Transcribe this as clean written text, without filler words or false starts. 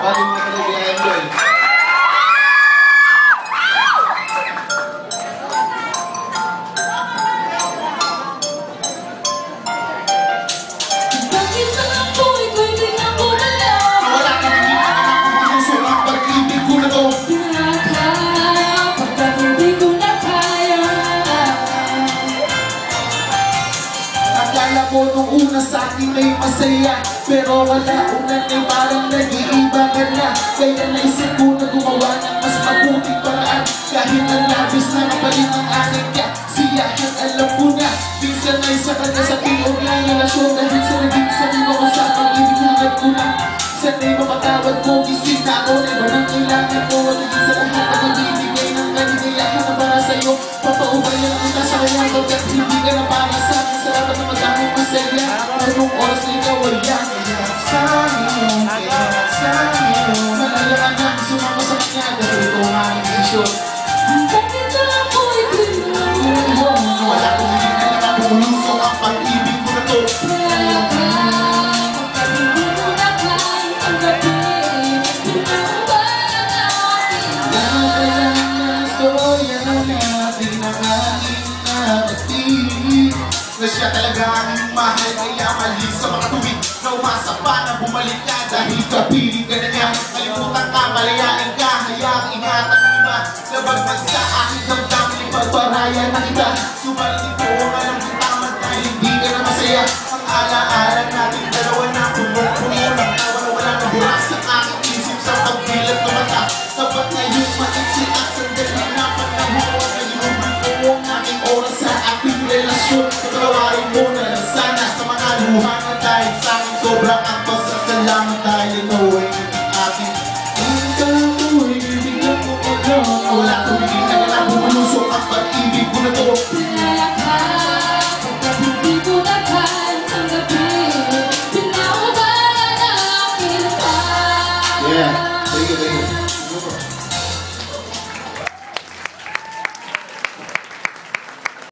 Balik mo talaga i-enjoy. Nung una sa'kin ay masaya, pero wala unan ay parang nag-iiba ka na. Kaya naisip ko na gumawa ng mas mabuting paraan. Kahit ang labis na kapalit ng aking kasiyahan, alam ko na minsan ay sa kanya sa tinog ng relasyon. Dahil sa naging sarili ko sa pag-ibig hangad ko na sana'y mapatawad ko, isip na ako na iba ng kailangan ko. At higit sa lahat na magbibigay ng kanigayahan na para sa'yo. Papaubayan kita sa kanya pagkat hindi ka na para sa'kin. Salamat na madaming masaya. Anong oras na ikaw ay yan? Malaya ka na, sumama sa kanya. Dahil ito ang aking misyon. Bakit na ako'y pinag-uwan? Wala kong hindi na nakapulusok ang pag-ibig ko na to. Malaya ka, pagkat hindi mo na kaya ang gabi. Pinag-uwan natin. Nakayang na storya natin ang aking nabating. Na siya talaga ang mahal, kaya mali sa mga tuwid na umasa pa na bumalik ka. Dahil kapiling ka na niya, kalimutan ka, malayain ka, hayaang ingatan ng iba. Labagman sa aking damdamin, ipagparayan na kita. Subalit ito ang alam ng tama dahil hindi ka na masaya. Ang ala-ala natin dalawa na puno-puno lang na wala na buras sa aking isip sa pagbilat ng mata. Sapat na yung maiksi at sandali na panahon. Nalimutan ko ang aking oras sa ating relasyon. Patawarin mo na lang sana sa mga luha na dahil sa akin sobrang ang pasasalamat dahil ito ay naging akin. Ang kamu'y bibigyan mo ko lang. Wala kong hindi ka na lang bumulusok ang pag-ibig ko na to. Pinala ka, pagkat hindi ko na kaya ang gabi. Pinaubaran natin pa. Yeah, thank you.